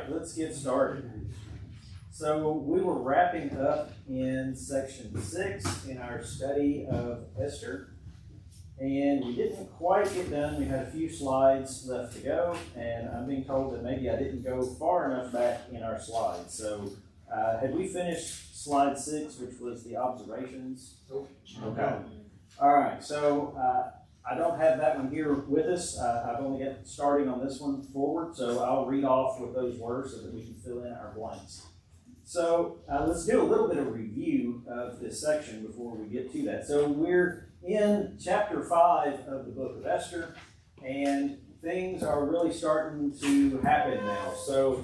right, let's get started. So we were wrapping up in section 6 in our study of Esther, and we didn't quite get done. We had a few slides left to go, and I'm being told that maybe I didn't go far enough back in our slides. So had we finished slide 6, which was the observations? Okay. All right, so I don't have that one here with us. I've only got starting on this one forward, so I'll read off what those were so that we can fill in our blanks. So let's do a little bit of review of this section before we get to that. So we're in chapter 5 of the book of Esther, and things are really starting to happen now. So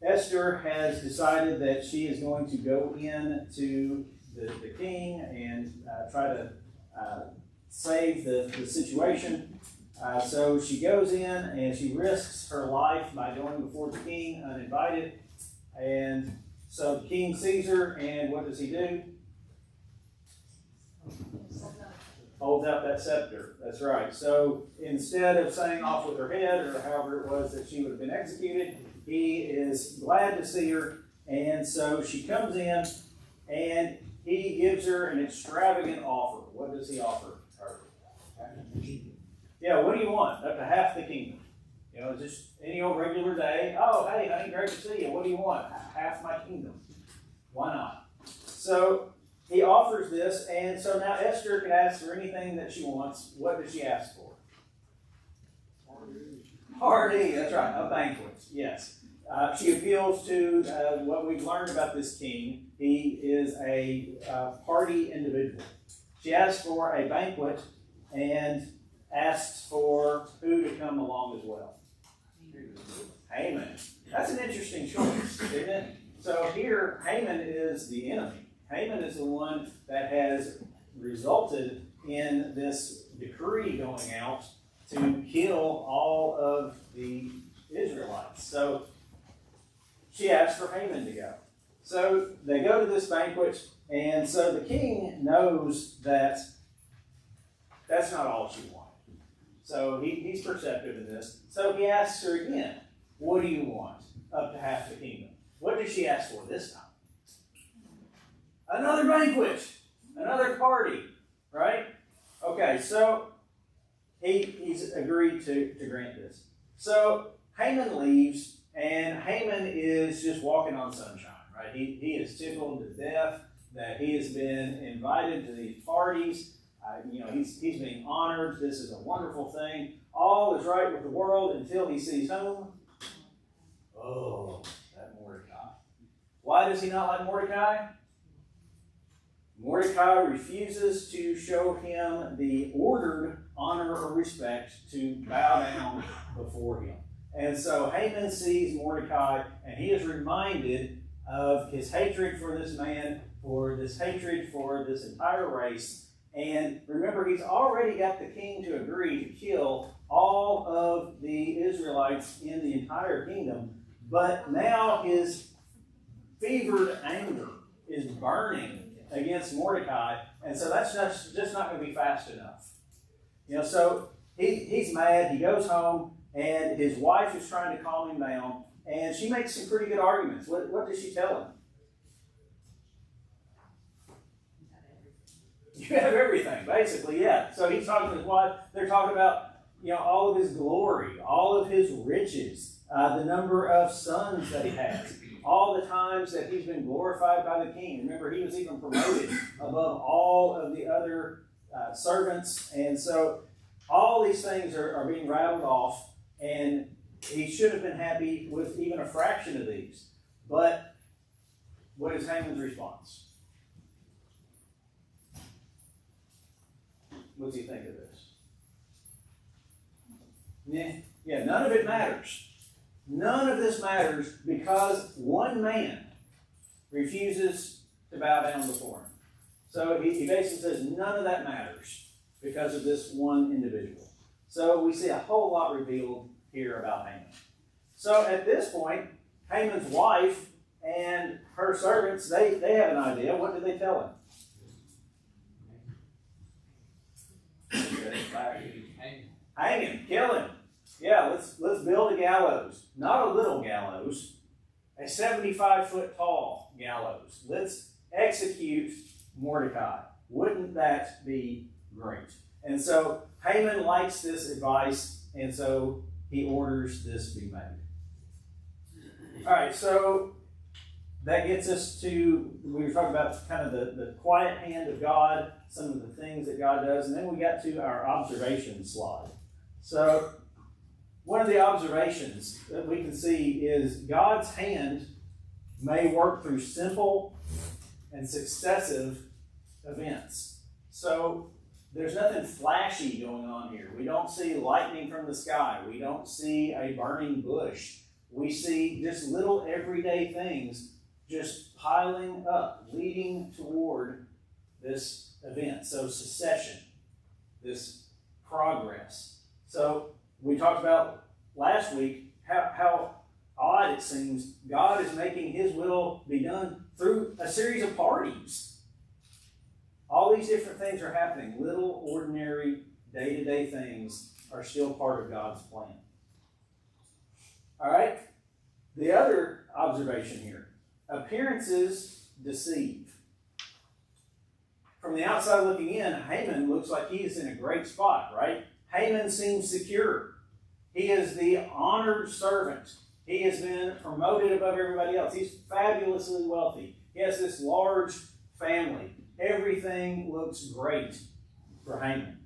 Esther has decided that she is going to go in to the king and try to save the situation. So she goes in and she risks her life by going before the king uninvited. And so the king sees her, and what does he do? Holds out that scepter. That's right. So instead of saying off with her head, or however it was that she would have been executed, he is glad to see her. And so she comes in, and he gives her an extravagant offer. What does he offer her? Yeah, what do you want? Up to half the kingdom. You know, just any old regular day. Oh, hey, honey, great to see you. What do you want? Half my kingdom. Why not? So he offers this, and so now Esther can ask for anything that she wants. What does she ask for? Party. That's right, a banquet. Yes. She appeals to what we've learned about this king. He is a party individual. She asks for a banquet and asks for who to come along as well. Haman. That's an interesting choice, isn't it? So here, Haman is the enemy. Haman is the one that has resulted in this decree going out to kill all of the Israelites. So she asked for Haman to go. So they go to this banquet, and so the king knows that that's not all she wanted. So he's perceptive in this. So he asks her again, what do you want? Up to half the kingdom. What did she ask for this time? Another banquet. Another party. Right? Okay, so he's agreed to grant this. So Haman leaves, and Haman is just walking on sunshine. Right? He is tickled to death that he has been invited to these parties. He's being honored. This is a wonderful thing. All is right with the world until he sees whom? Oh, that Mordecai. Why does he not like Mordecai? Mordecai refuses to show him the ordered honor or respect to bow down before him. And so Haman sees Mordecai, and he is reminded of his hatred for this man, for this hatred for this entire race. And remember, he's already got the king to agree to kill all of the Israelites in the entire kingdom. But now his fevered anger is burning against Mordecai. And so that's just not going to be fast enough. So he's mad. He goes home, and his wife is trying to calm him down. And she makes some pretty good arguments. What does she tell him? You have everything, basically, yeah. So he's talking to his wife. They're talking about, all of his glory, all of his riches, the number of sons that he has, all the times that he's been glorified by the king. Remember, he was even promoted above all of the other servants. And so all these things are being rattled off, and he should have been happy with even a fraction of these. But what is Haman's response? What do you think of this? Yeah, none of it matters. None of this matters because one man refuses to bow down before him. So he basically says none of that matters because of this one individual. So we see a whole lot revealed here about Haman. So at this point, Haman's wife and her servants, they have an idea. What did they tell him? Hang him, kill him. Yeah, let's build a gallows. Not a little gallows, a 75-foot tall gallows. Let's execute Mordecai. Wouldn't that be great? And so Haman likes this advice, and so he orders this be made. All right, so that gets us to, we were talking about kind of the quiet hand of God, some of the things that God does, and then we got to our observation slide. So one of the observations that we can see is God's hand may work through simple and successive events. So there's nothing flashy going on here. We don't see lightning from the sky. We don't see a burning bush. We see just little everyday things just piling up, leading toward this event. So succession, this progress. So we talked about last week how odd it seems God is making his will be done through a series of parties. All these different things are happening. Little, ordinary, day-to-day things are still part of God's plan. All right? The other observation here. Appearances deceive. From the outside looking in, Haman looks like he is in a great spot, right? Haman seems secure. He is the honored servant. He has been promoted above everybody else. He's fabulously wealthy. He has this large family. Everything looks great for Haman.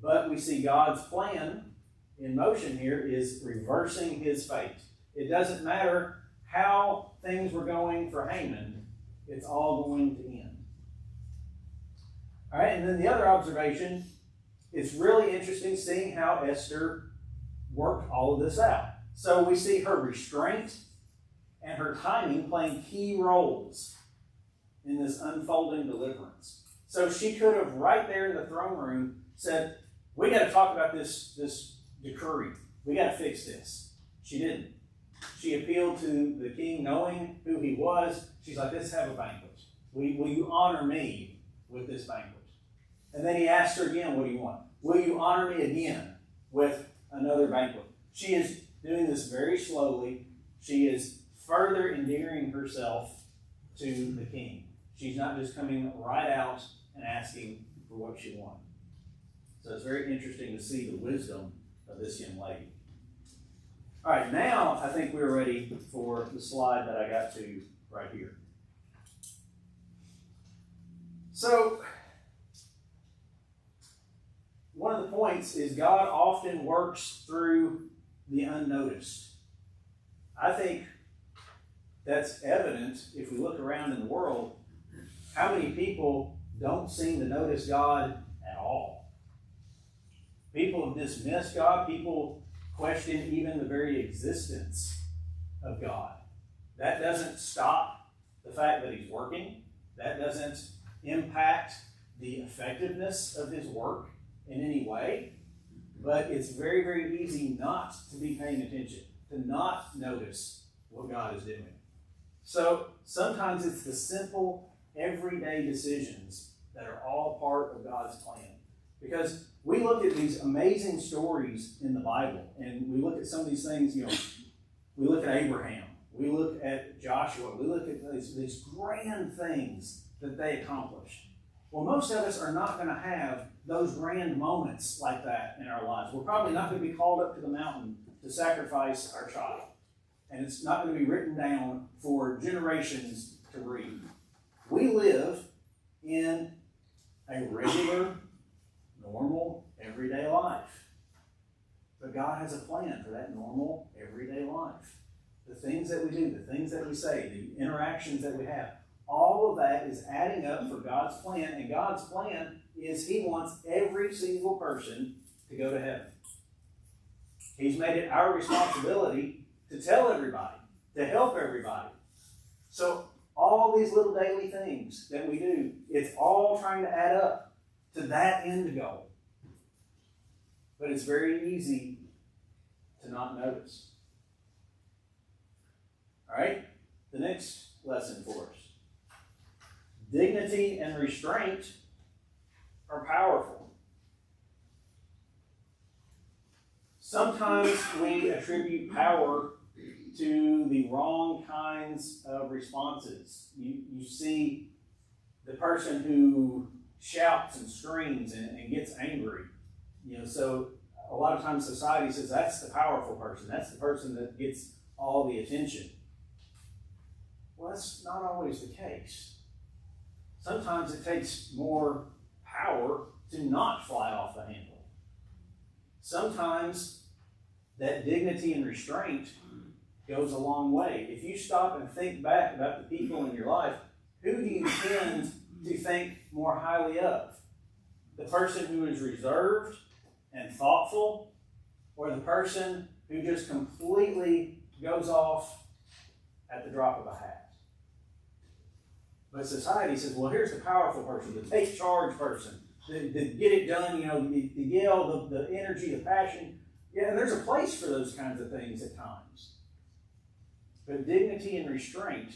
But we see God's plan in motion here is reversing his fate. It doesn't matter how things were going for Haman, it's all going to end. All right, and then the other observation, it's really interesting seeing how Esther worked all of this out. So we see her restraint and her timing playing key roles in this unfolding deliverance. So she could have, right there in the throne room, said, we got to talk about this decree. We got to fix this. She didn't. She appealed to the king, knowing who he was. She's like, let's have a banquet. Will you honor me with this banquet? And then he asked her again, what do you want? Will you honor me again with another banquet? She is doing this very slowly. She is further endearing herself to the king. She's not just coming right out and asking for what she wants. So it's very interesting to see the wisdom of this young lady. All right, now I think we're ready for the slide that I got to right here. So, one of the points is God often works through the unnoticed. I think that's evident if we look around in the world. How many people don't seem to notice God at all? People have dismissed God. People question even the very existence of God. That doesn't stop the fact that he's working. That doesn't impact the effectiveness of his work in any way. But it's very, very easy not to be paying attention, to not notice what God is doing. So sometimes it's the simple, everyday decisions that are all part of God's plan. Because we look at these amazing stories in the Bible, and we look at some of these things, we look at Abraham, we look at Joshua, we look at these grand things that they accomplished. Well, most of us are not going to have those grand moments like that in our lives. We're probably not going to be called up to the mountain to sacrifice our child. And it's not going to be written down for generations to read. We live in a regular, normal, everyday life. But God has a plan for that normal, everyday life. The things that we do, the things that we say, the interactions that we have, all of that is adding up for God's plan. And God's plan is he wants every single person to go to heaven. He's made it our responsibility to tell everybody, to help everybody. So all these little daily things that we do, it's all trying to add up to that end goal. But it's very easy to not notice. All right? The next lesson for us. Dignity and restraint are powerful. Sometimes we attribute power to the wrong kinds of responses. You see the person who shouts and screams and gets angry. So a lot of times society says that's the powerful person. That's the person that gets all the attention. Well, that's not always the case. Sometimes it takes more power to not fly off the handle. Sometimes that dignity and restraint goes a long way. If you stop and think back about the people in your life, who do you tend to think more highly of? The person who is reserved and thoughtful, or the person who just completely goes off at the drop of a hat? But society says, well, here's the powerful person, the take charge person, the get it done, the yell, the energy, the passion. Yeah, and there's a place for those kinds of things at times. But dignity and restraint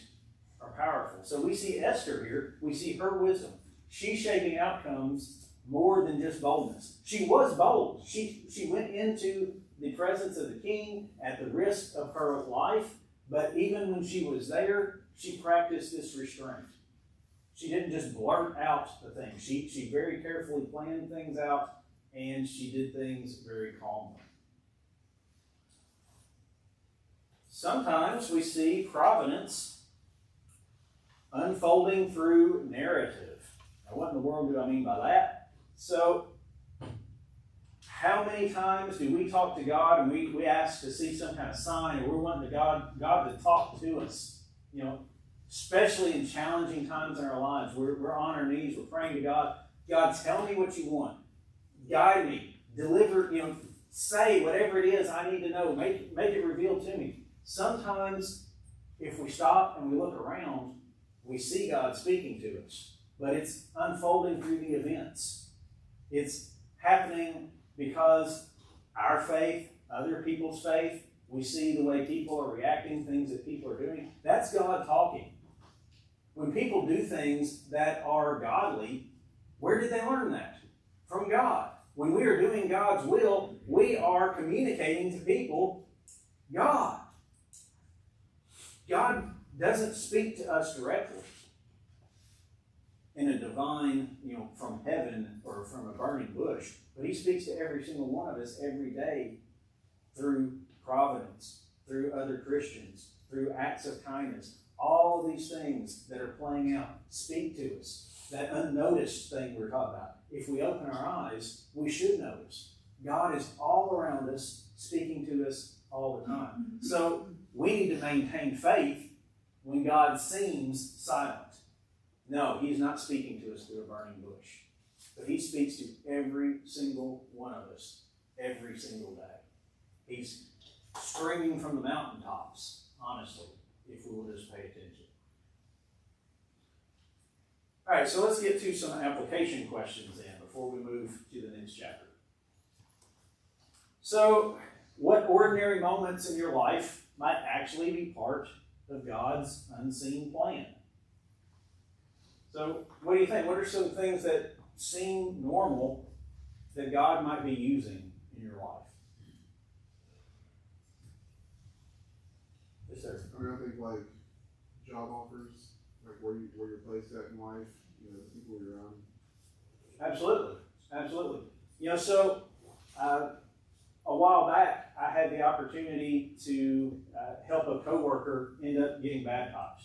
are powerful. So we see Esther here, we see her wisdom. She's shaping outcomes more than just boldness. She was bold. She went into the presence of the king at the risk of her life, but even when she was there, she practiced this restraint. She didn't just blurt out the thing. She very carefully planned things out, and she did things very calmly. Sometimes we see providence unfolding through narrative. Now, what in the world do I mean by that? So, how many times do we talk to God and we ask to see some kind of sign, or we're wanting God to talk to us? Especially in challenging times in our lives, we're on our knees, we're praying to God. God, tell me what you want. Guide me. Deliver, say whatever it is I need to know. Make it revealed to me. Sometimes, if we stop and we look around, we see God speaking to us. But it's unfolding through the events. It's happening because our faith, other people's faith, we see the way people are reacting, things that people are doing. That's God talking. When people do things that are godly, where did they learn that? From God. When we are doing God's will, we are communicating to people God. God doesn't speak to us directly in a divine, from heaven or from a burning bush, but he speaks to every single one of us every day through providence, through other Christians, through acts of kindness. All of these things that are playing out speak to us. That unnoticed thing we're talking about. If we open our eyes, we should notice. God is all around us, speaking to us all the time. So we need to maintain faith when God seems silent. No, he's not speaking to us through a burning bush. But he speaks to every single one of us every single day. He's screaming from the mountaintops, honestly, if we will just pay attention. All right, so let's get to some application questions then before we move to the next chapter. So, what ordinary moments in your life might actually be part of God's unseen plan? So, what do you think? What are some things that seem normal that God might be using in your life? Yes, sir. I think like job offers, like where you're placed at in life, the people you're around. Absolutely. So a while back, I had the opportunity to help a coworker end up getting baptized.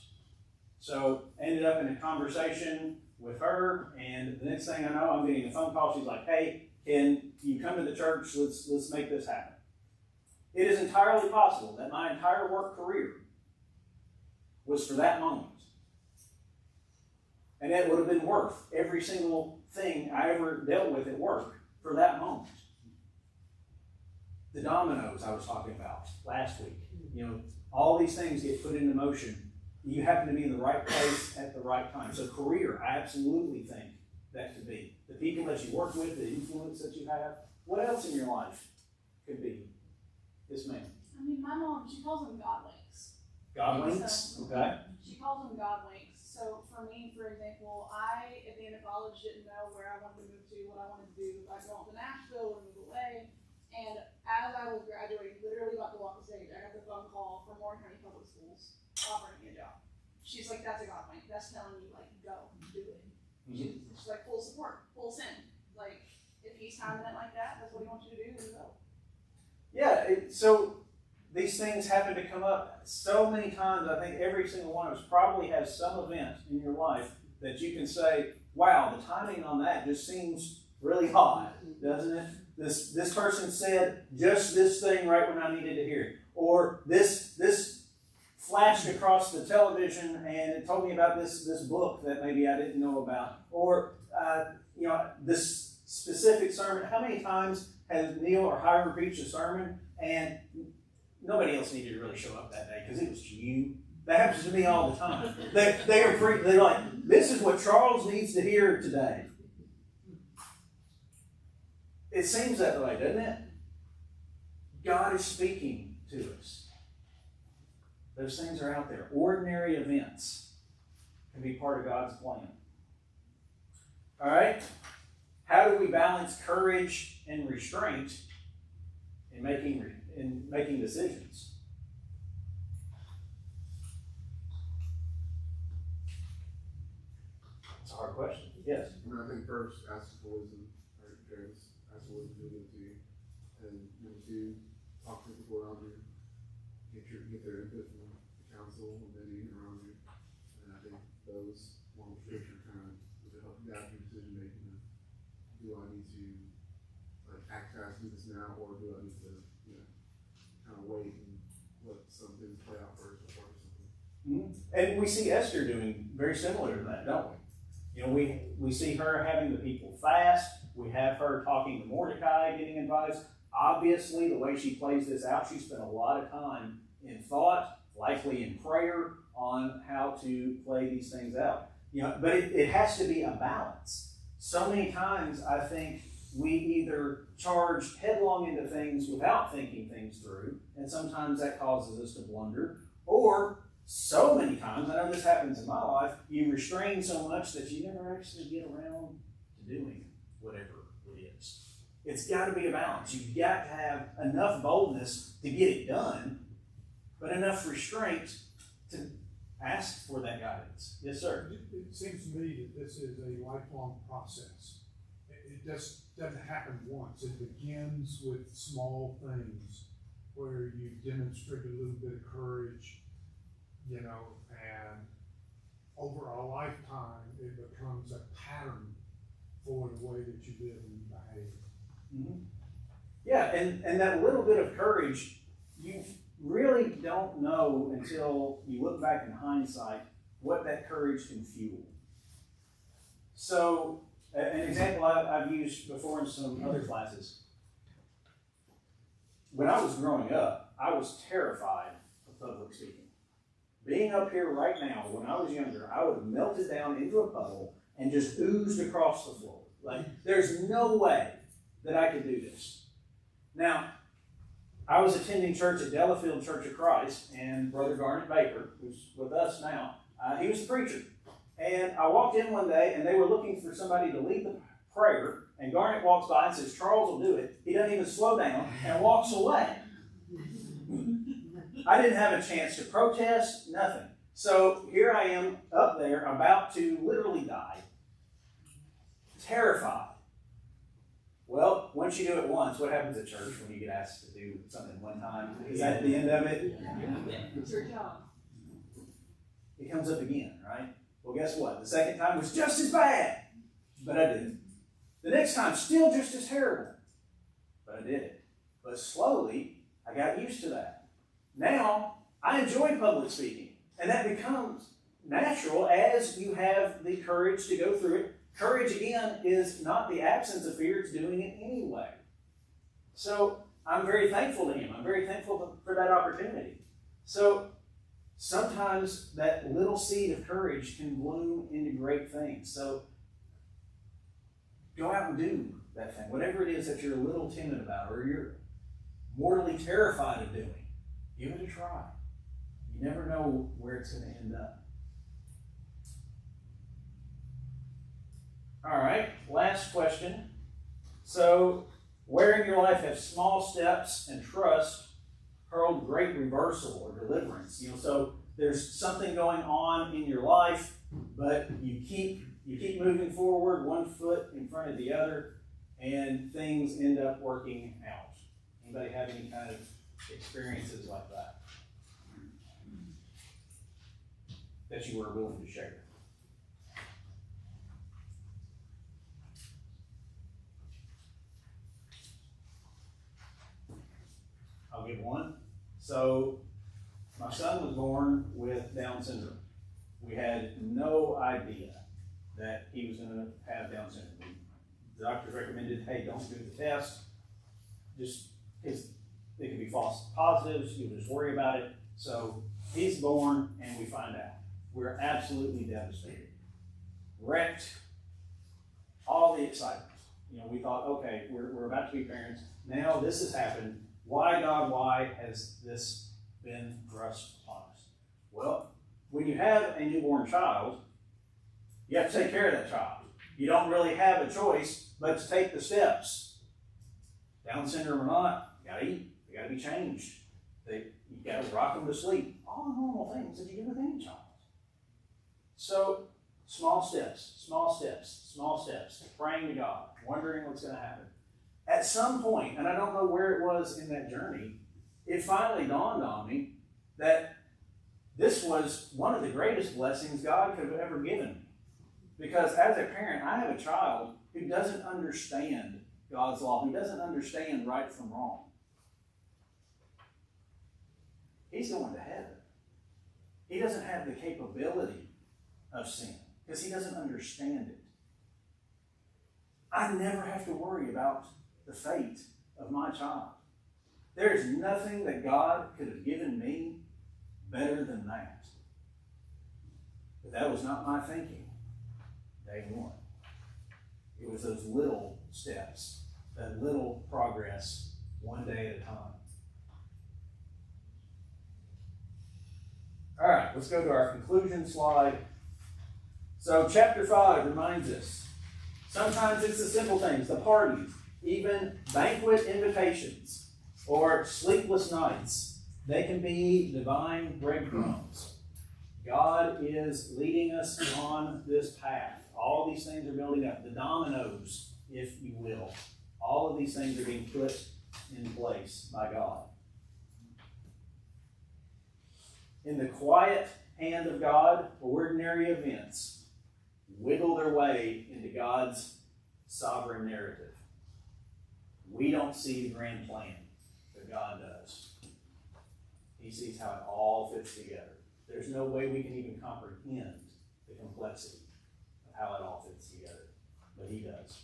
So ended up in a conversation with her, and the next thing I know, I'm getting a phone call. She's like, "Hey, can you come to the church? Let's make this happen." It is entirely possible that my entire work career was for that moment. And it would have been worth every single thing I ever dealt with at work for that moment. The dominoes I was talking about last week. All these things get put into motion. You happen to be in the right place at the right time. So career, I absolutely think that could be. The people that you work with, the influence that you have. What else in your life could be? Yes, ma'am. My mom, she calls them God links. God links? Okay. She calls them God links. So for me, for example, I, at the end of college, didn't know where I wanted to move to, what I wanted to do. I'd go to Nashville and move away. And as I was graduating, literally about to walk the stage, I got the phone call from Morgan public schools offering me a job. She's like, that's a God thing. That's telling you, like, go, do it. She's like, full support, full send. Like, if he's timing it like that, that's what he wants you to do, then go. Yeah, so these things happen to come up so many times. I think every single one of us probably has some event in your life that you can say, wow, the timing on that just seems really odd, doesn't it? This person said just this thing right when I needed to hear it. Or this flashed across the television and it told me about this book that maybe I didn't know about. Or, this specific sermon. How many times has Neil or Hiram preached a sermon and nobody else needed to really show up that day because it was to you? That happens to me all the time. They're like, this is what Charles needs to hear today. It seems that way, doesn't it? God is speaking to us. Those things are out there. Ordinary events can be part of God's plan. All right? How do we balance courage and restraint in making decisions? It's a hard question. Yes? I think first, ask for wisdom. Right, Travis? Ask for wisdom to give it to you. And number two, talk to people around you. Get their input from the council and many around you. And I think those, along with scripture, kind of will help guide your decision making. Do I need to act fast, do this now, or do I need to, kind of wait and let some things play out first before something? Mm-hmm. And we see Esther doing very similar to that, don't we? We see her having the people fast. We have her talking to Mordecai, getting advice. Obviously, the way she plays this out, she spent a lot of time in thought, likely in prayer, on how to play these things out. But it has to be a balance. So many times, I think we either charge headlong into things without thinking things through, and sometimes that causes us to blunder, or so many times, I know this happens in my life, you restrain so much that you never actually get around to doing whatever it is. It's got to be a balance. You've got to have enough boldness to get it done, but enough restraint to ask for that guidance. Yes, sir? It seems to me that this is a lifelong process. It just doesn't happen once. It begins with small things where you demonstrate a little bit of courage, and over a lifetime, it becomes a pattern for the way that you live and behave. Mm-hmm. Yeah, and that little bit of courage, you really don't know until you look back in hindsight what that courage can fuel. So, an example I've used before in some other classes. When I was growing up, I was terrified of public speaking. Being up here right now, when I was younger, I would have melted down into a puddle and just oozed across the floor. Like, there's no way that I could do this. Now, I was attending church at Delafield Church of Christ, and Brother Garnet Baker, who's with us now, he was a preacher. And I walked in one day, and they were looking for somebody to lead the prayer, and Garnet walks by and says, Charles will do it. He doesn't even slow down and walks away. I didn't have a chance to protest, nothing. So here I am up there about to literally die, terrified. Well, once you do it once, what happens at church when you get asked to do something one time? Is that the end of it? It's your job. It comes up again, right? Well, guess what? The second time was just as bad, but I did it. The next time, still just as terrible, but I did it. But slowly, I got used to that. Now, I enjoy public speaking, and that becomes natural as you have the courage to go through it. Courage, again, is not the absence of fear, it's doing it anyway. So, I'm very thankful to him. I'm very thankful for that opportunity. So, sometimes that little seed of courage can bloom into great things. So, go out and do that thing. Whatever it is that you're a little timid about or you're mortally terrified of doing, give it a try. You never know where it's going to end up. All right, last question. So, where in your life have small steps and trust hurled great reversal or deliverance. So there's something going on in your life, but you keep moving forward, one foot in front of the other, and things end up working out. Anybody have any kind of experiences like that that you were willing to share? I'll give one. So my son was born with Down syndrome. We had no idea that he was going to have Down syndrome. The doctors recommended, hey, don't do the test. Just, it could be false positives. You'll just worry about it. So he's born and we find out. We're absolutely devastated. Wrecked. All the excitement. We thought, okay, we're about to be parents. Now this has happened. Why, God, why has this been thrust upon us? Well, when you have a newborn child, you have to take care of that child. You don't really have a choice but to take the steps. Down syndrome or not, you gotta eat. They gotta be changed. You gotta rock them to sleep. All the normal things that you do with any child. So, small steps, praying to God, wondering what's going to happen. At some point, and I don't know where it was in that journey, it finally dawned on me that this was one of the greatest blessings God could have ever given me. Because as a parent, I have a child who doesn't understand God's law, who doesn't understand right from wrong. He's going to heaven. He doesn't have the capability of sin because he doesn't understand it. I never have to worry about the fate of my child. There is nothing that God could have given me better than that. But that was not my thinking day one. It was those little steps, that little progress, one day at a time. All right, let's go to our conclusion slide. So chapter 5 reminds us, sometimes it's the simple things, the parties, even banquet invitations, or sleepless nights. They can be divine breadcrumbs. God is leading us on this path. All these things are building up. The dominoes, if you will. All of these things are being put in place by God. In the quiet hand of God, ordinary events wiggle their way into God's sovereign narrative. We don't see the grand plan, but God does. He sees how it all fits together. There's no way we can even comprehend the complexity of how it all fits together, but he does.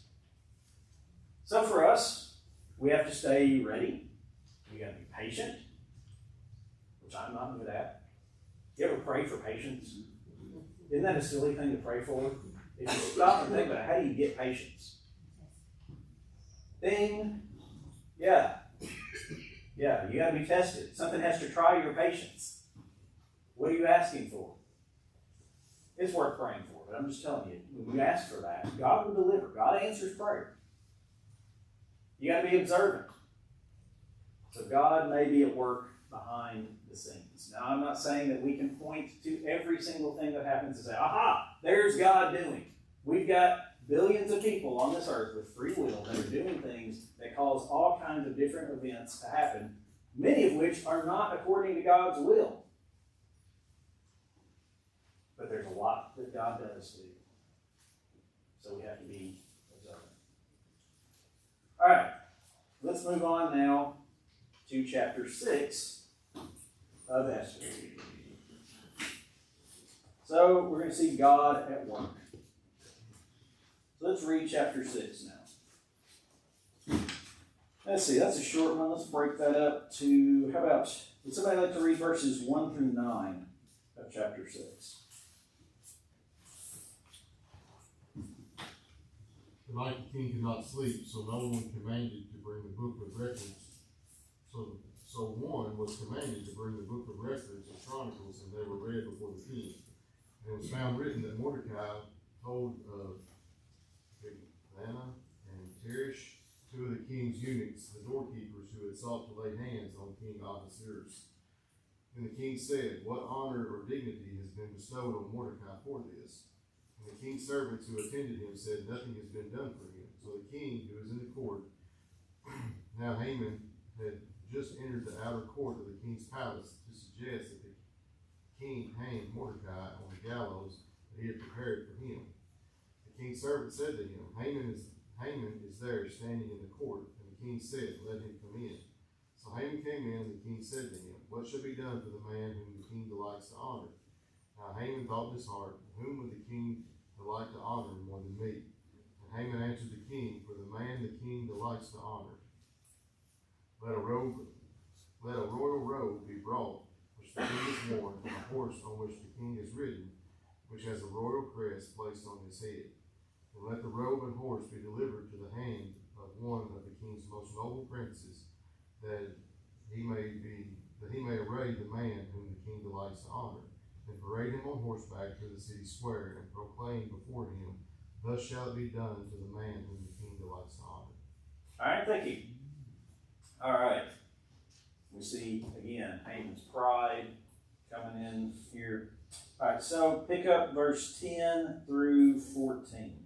So for us, we have to stay ready. We got to be patient, which I'm not good at. You ever pray for patience? Isn't that a silly thing to pray for? If you stop and think about it, how do you get patience? Ding. Yeah, you got to be tested. Something has to try your patience. What are you asking for? It's worth praying for, but I'm just telling you, when you ask for that, God will deliver. God answers prayer. You got to be observant. So God may be at work behind the scenes. Now, I'm not saying that we can point to every single thing that happens and say, aha, there's God doing. We've got billions of people on this earth with free will that are doing things that cause all kinds of different events to happen, many of which are not according to God's will. But there's a lot that God does do. So we have to be observant. All right, let's move on now to chapter 6 of Esther. So we're going to see God at work. So let's read chapter 6 now. Let's see, that's a short one. Let's break that up to, how about, would somebody like to read verses 1 through 9 of chapter 6? The night the king could not sleep, so no one commanded to bring the book of records. So one was commanded to bring the book of records of Chronicles, and they were read before the king. And it was found written that Mordecai told Bigthana and Teresh, two of the king's eunuchs, the doorkeepers who had sought to lay hands on King Ahasuerus. And the king said, "What honor or dignity has been bestowed on Mordecai for this?" And the king's servants who attended him said, "Nothing has been done for him." So the king, who was in the court, now Haman had just entered the outer court of the king's palace to suggest that the king hang Mordecai on the gallows that he had prepared for him. The king's servant said to him, Haman is there standing in the court. And the king said, "Let him come in." So Haman came in, and the king said to him, "What shall be done for the man whom the king delights to honor?" Now Haman thought in his heart, "Whom would the king delight to honor more than me?" And Haman answered the king, "For the man the king delights to honor. Let a royal robe be brought, which the king has worn, and a horse on which the king is ridden, which has a royal crest placed on his head. And let the robe and horse be delivered to the hand of one of the king's most noble princes, that he may array the man whom the king delights to honor, and parade him on horseback through the city square, and proclaim before him, Thus shall it be done to the man whom the king delights to honor." All right, thank you. All right. We see, again, Haman's pride coming in here. All right, so pick up verse 10 through 14.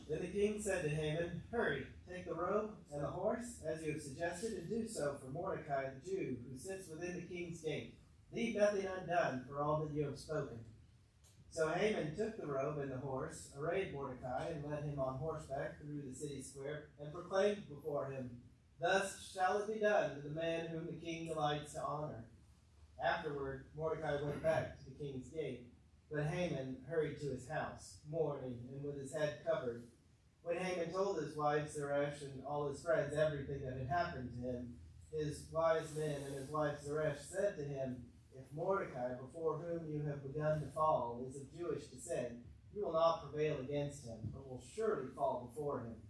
Then the king said to Haman, "Hurry, take the robe and the horse, as you have suggested, and do so for Mordecai the Jew, who sits within the king's gate. Leave nothing undone for all that you have spoken." So Haman took the robe and the horse, arrayed Mordecai, and led him on horseback through the city square, and proclaimed before him, "Thus shall it be done to the man whom the king delights to honor." Afterward, Mordecai went back to the king's gate, but Haman hurried to his house, mourning and with his head covered. When Haman told his wife Zeresh and all his friends everything that had happened to him, his wise men and his wife Zeresh said to him, "If Mordecai, before whom you have begun to fall, is of Jewish descent, you will not prevail against him, but will surely fall before him."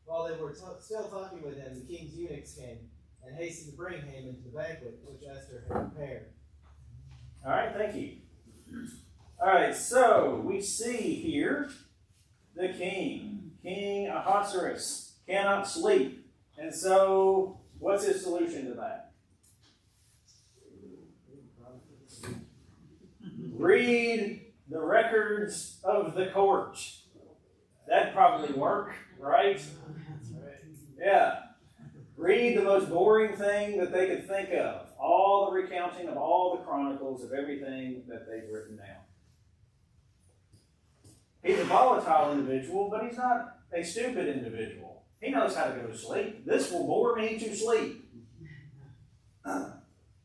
While they were still talking with him, the king's eunuchs came and hastened to bring Haman to the banquet which Esther had prepared. All right, thank you. All right, so we see here the King Ahasuerus, cannot sleep. And so, what's his solution to that? Read the records of the court. That'd probably work, right? Yeah. Read the most boring thing that they could think of. All the recounting of all the chronicles of everything that they've written down. He's a volatile individual, but he's not a stupid individual. He knows how to go to sleep. This will bore me to sleep.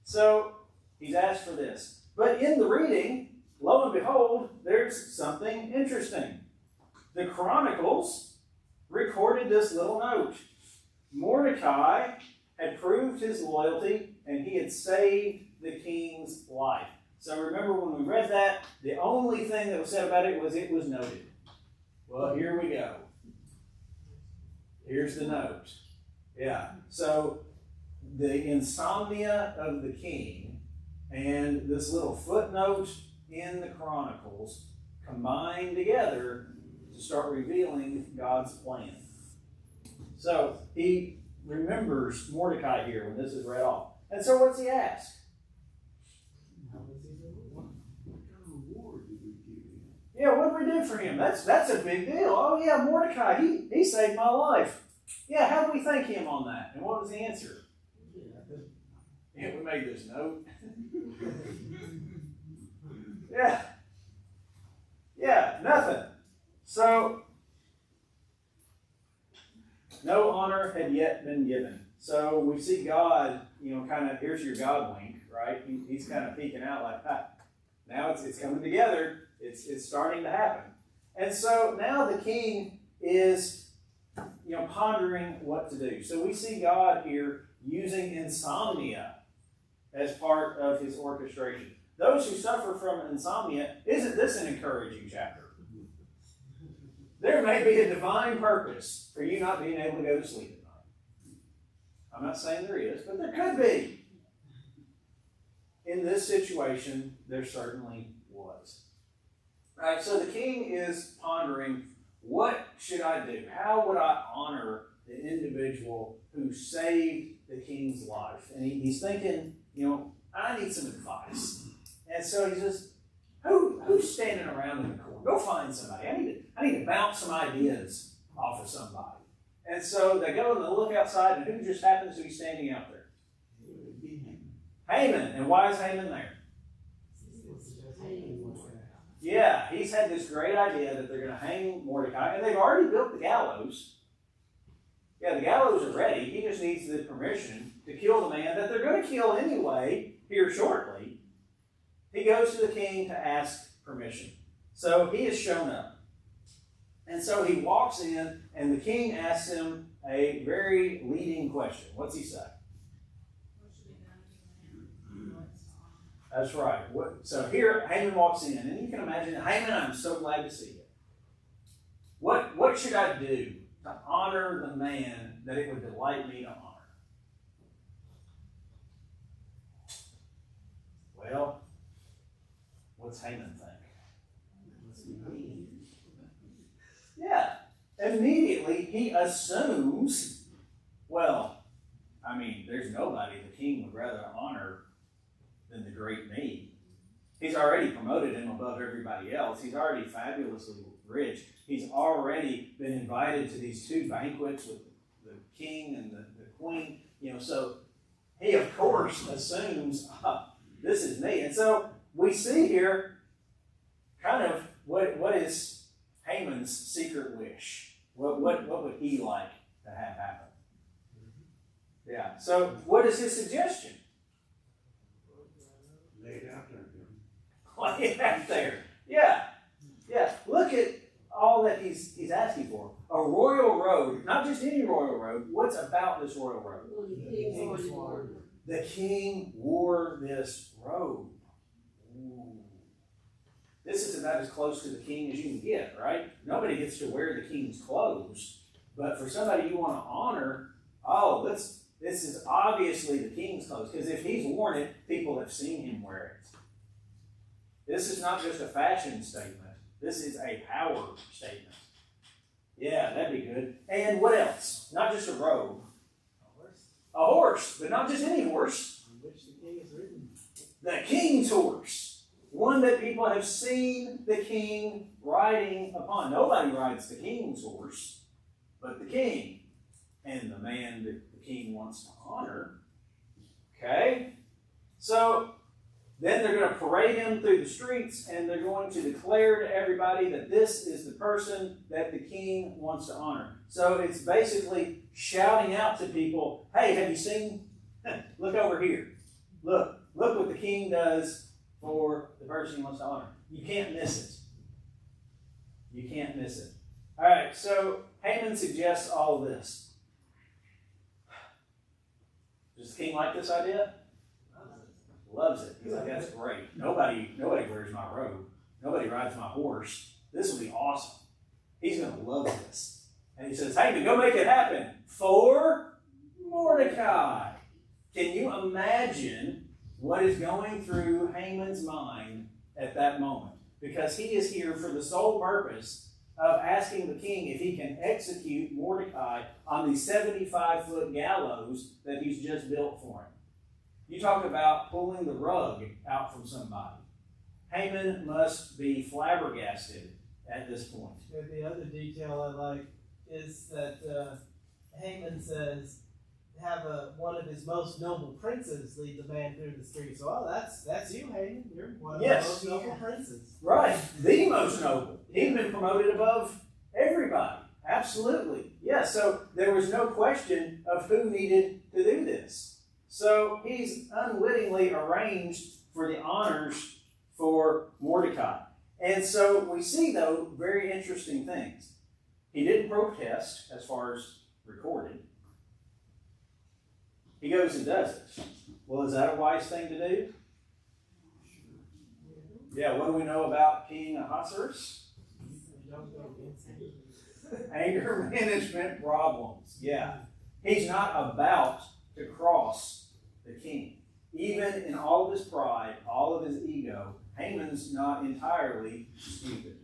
So, he's asked for this. But in the reading, lo and behold, there's something interesting. The Chronicles recorded this little note. Mordecai had proved his loyalty, and he had saved the king's life. So remember when we read that, the only thing that was said about it was noted. Well, here we go. Here's the note. Yeah. So the insomnia of the king and this little footnote in the Chronicles combine together to start revealing God's plan. So he remembers Mordecai here when this is read off. And so what's he ask? Yeah, what did we do for him? That's a big deal. Oh yeah, Mordecai, he saved my life. Yeah, how do we thank him on that? And what was the answer? Yeah, we made this note. Yeah, nothing. So, no honor had yet been given. So we see God, kind of, here's your God wink, right? He's kind of peeking out like that. Now it's coming together. It's starting to happen. And so now the king is, pondering what to do. So we see God here using insomnia as part of his orchestration. Those who suffer from insomnia, isn't this an encouraging chapter? There may be a divine purpose for you not being able to go to sleep at night. I'm not saying there is, but there could be. In this situation, there certainly was. Right, so the king is pondering, what should I do? How would I honor the individual who saved the king's life. And he's thinking, I need some advice. And so he says, who's standing around in the corner? Go find somebody. I need to bounce some ideas off of somebody. And so they go and they look outside, and who just happens to be standing out there? Haman. And why is Haman there? Yeah, he's had this great idea that they're going to hang Mordecai, and they've already built the gallows. Yeah, the gallows are ready. He just needs the permission to kill the man that they're going to kill anyway here shortly. He goes to the king to ask permission. So he has shown up. And so he walks in, and the king asks him a very leading question. What's he say? That's right. So here, Haman walks in, and you can imagine, Haman, I'm so glad to see you. What should I do to honor the man that it would delight me to honor? Well, what's Haman think? Yeah. Immediately, he assumes, there's nobody the king would rather honor than the great me. He's already promoted him above everybody else. He's already fabulously rich. He's already been invited to these 2 banquets with the king and the queen. So he, of course, assumes, this is me. And so we see here kind of what is Haman's secret wish. What would he like to have happen? Yeah. So what is his suggestion? Lay it out there. Lay it out there. Yeah. Look at all that he's asking for. A royal robe, not just any royal robe. What's about this royal robe? The king wore this robe. Ooh. This is about as close to the king as you can get, right? Nobody gets to wear the king's clothes. But for somebody you want to honor, this is obviously the king's clothes. Because if he's worn it, people have seen him wear it. This is not just a fashion statement. This is a power statement. Yeah, that'd be good. And what else? Not just a robe. A horse, but not just any horse. On which the king is ridden. The king's horse. One that people have seen the king riding upon. Nobody rides the king's horse, but the king. And the man that the king wants to honor. Okay? So, then they're going to parade him through the streets, and they're going to declare to everybody that this is the person that the king wants to honor. So it's basically shouting out to people, hey, have you seen? Look over here. Look what the king does for the person he wants to honor. You can't miss it. You can't miss it. All right, so Haman suggests all of this. Does the king like this idea? Loves it. He's like, that's great. Nobody wears my robe. Nobody rides my horse. This will be awesome. He's going to love this. And he says, Haman, go make it happen for Mordecai. Can you imagine what is going through Haman's mind at that moment? Because he is here for the sole purpose of asking the king if he can execute Mordecai on the 75-foot gallows that he's just built for him. You talk about pulling the rug out from somebody. Haman must be flabbergasted at this point. And the other detail I like is that Haman says, have one of his most noble princes lead the man through the streets. So, that's you, Haman. You're one of the most noble princes. Right. The most noble. He's been promoted above everybody. Absolutely. Yeah, so there was no question of who needed to do this. So he's unwittingly arranged for the honors for Mordecai. And so we see, though, very interesting things. He didn't protest, as far as recorded. He goes and does it. Well, is that a wise thing to do? Yeah, what do we know about King Ahasuerus? Anger management problems. Yeah. He's not about to cross the king. Even in all of his pride, all of his ego, Haman's not entirely stupid.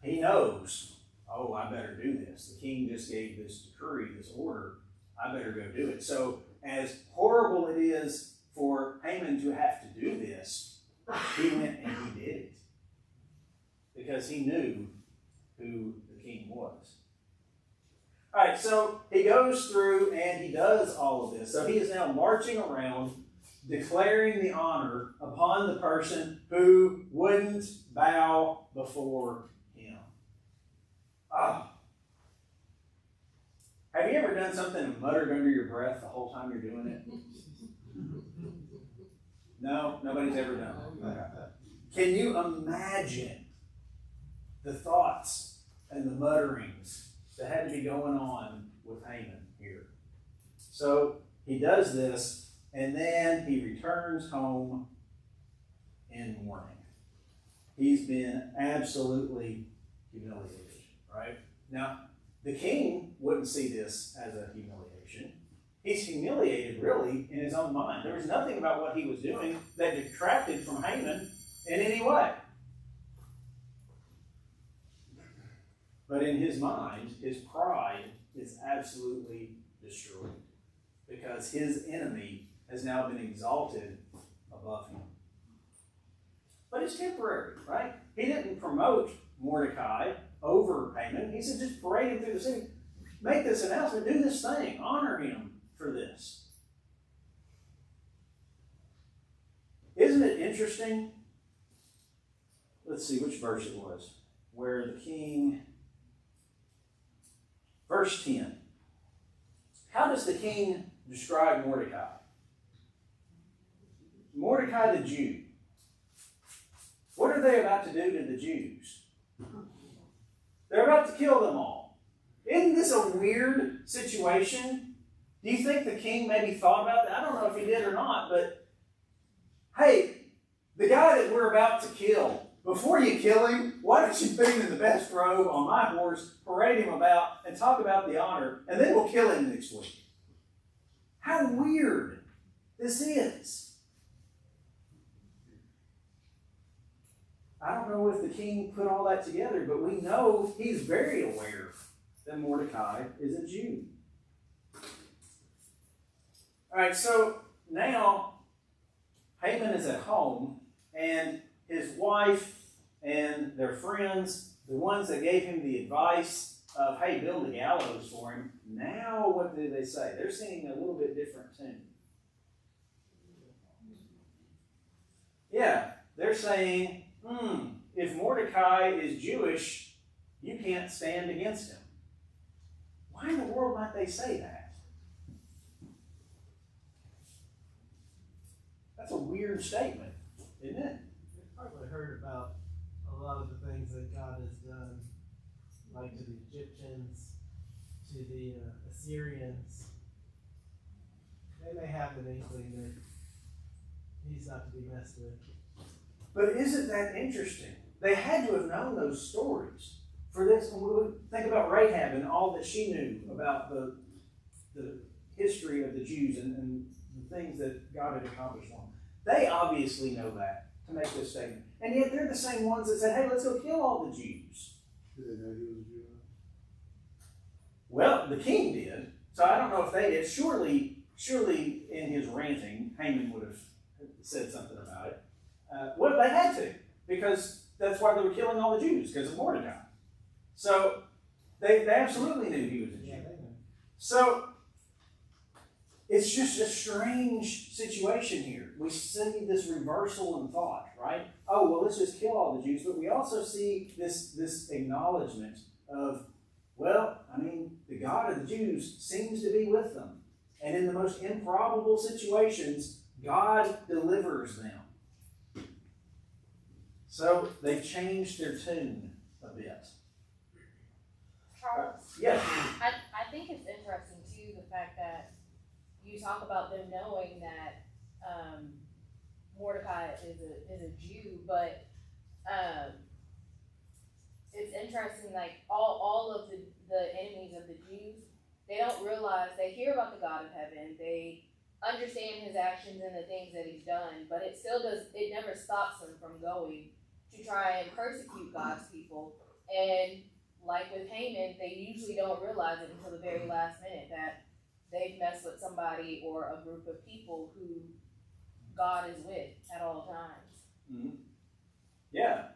He knows, oh, I better do this. The king just gave this decree, this order. I better go do it. So as horrible it is for Haman to have to do this, he went and he did it. Because he knew who the king was. All right, so he goes through and he does all of this. So he is now marching around declaring the honor upon the person who wouldn't bow before him. Ah. Have you ever done something and muttered under your breath the whole time you're doing it? No? Nobody's ever done it. Can you imagine the thoughts and the mutterings that had to be going on with Haman here? So he does this, and then he returns home in mourning. He's been absolutely humiliated, right? Now, the king wouldn't see this as a humiliation. He's humiliated, really, in his own mind. There was nothing about what he was doing that detracted from Haman in any way. But in his mind, his pride is absolutely destroyed because his enemy has now been exalted above him. But it's temporary, right? He didn't promote Mordecai over Haman. He said, just parade him through the city. Make this announcement. Do this thing. Honor him for this. Isn't it interesting? Let's see which verse it was. Where the king... Verse 10. How does the king describe Mordecai? Mordecai the Jew. What are they about to do to the Jews? They're about to kill them all. Isn't this a weird situation? Do you think the king maybe thought about that? I don't know if he did or not, but hey, the guy that we're about to kill, before you kill him, why don't you put him in the best robe on my horse, parade him about, and talk about the honor, and then we'll kill him next week. How weird this is. I don't know if the king put all that together, but we know he's very aware that Mordecai is a Jew. All right, so now Haman is at home, and his wife and their friends, the ones that gave him the advice of, hey, build a gallows for him, now what do they say? They're singing a little bit different tune. Yeah, they're saying, if Mordecai is Jewish, you can't stand against him. Why in the world might they say that? That's a weird statement, isn't it? You've probably heard about a lot of the things that God has done, like to the Egyptians, to the Assyrians. They may have an inkling that he's not to be messed with. But isn't that interesting? They had to have known those stories for this. When we think about Rahab and all that she knew about the history of the Jews and the things that God had accomplished for them. They obviously know that to make this statement. And yet they're the same ones that said, hey, let's go kill all the Jews. Did they know he was a Jew? Well, the king did. So I don't know if they did. Surely in his ranting, Haman would have said something about it. Well, they had to, because that's why they were killing all the Jews, because of Mordecai. So they absolutely knew he was a Jew. Yeah, they know. So it's just a strange situation here. We see this reversal in thought, right? Oh, well, let's just kill all the Jews. But we also see this acknowledgement of, well, I mean, the God of the Jews seems to be with them. And in the most improbable situations, God delivers them. So they've changed their tune a bit. Charles, Yeah. I think it's interesting too, the fact that you talk about them knowing that Mordecai is a Jew, but it's interesting, like all of the enemies of the Jews, they don't realize, they hear about the God of heaven, they understand his actions and the things that he's done, but it never stops them from going to try and persecute God's people. And like with Haman, they usually don't realize it until the very last minute that they've messed with somebody or a group of people who God is with at all times. Mhm. Yeah.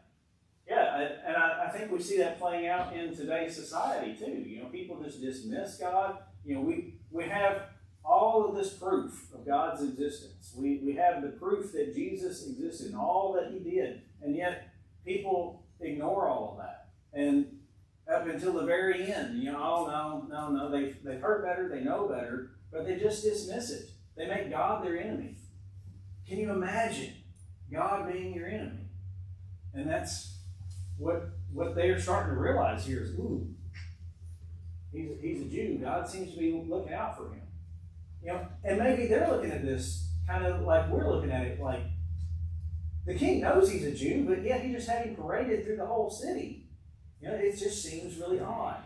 And I think we see that playing out in today's society too. You know, people just dismiss God. You know, we have all of this proof of God's existence. We have the proof that Jesus existed and all that he did, and yet people ignore all of that. And up until the very end, you know, oh no, they've heard better, they know better, but they just dismiss it. They make God their enemy. Can you imagine God being your enemy? And that's what they're starting to realize here is, ooh, he's a Jew. God seems to be looking out for him. You know, and maybe they're looking at this kind of like we're looking at it, like the king knows he's a Jew, but yet he just had him paraded through the whole city. You know, it just seems really odd.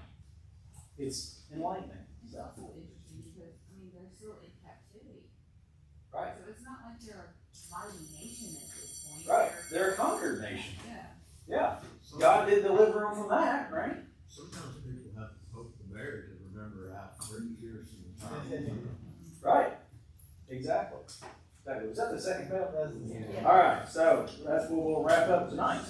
It's enlightening. It's also interesting because, I mean, they're still in captivity. Right. So it's not like they're a mighty nation at this point. Right. They're a conquered nation. Yeah. Yeah. God did deliver them from that, right? Sometimes people have to poke the bear to remember how 3 years in time. Right. Exactly. Was that the second bell? That's- All right. So that's what we'll wrap up tonight.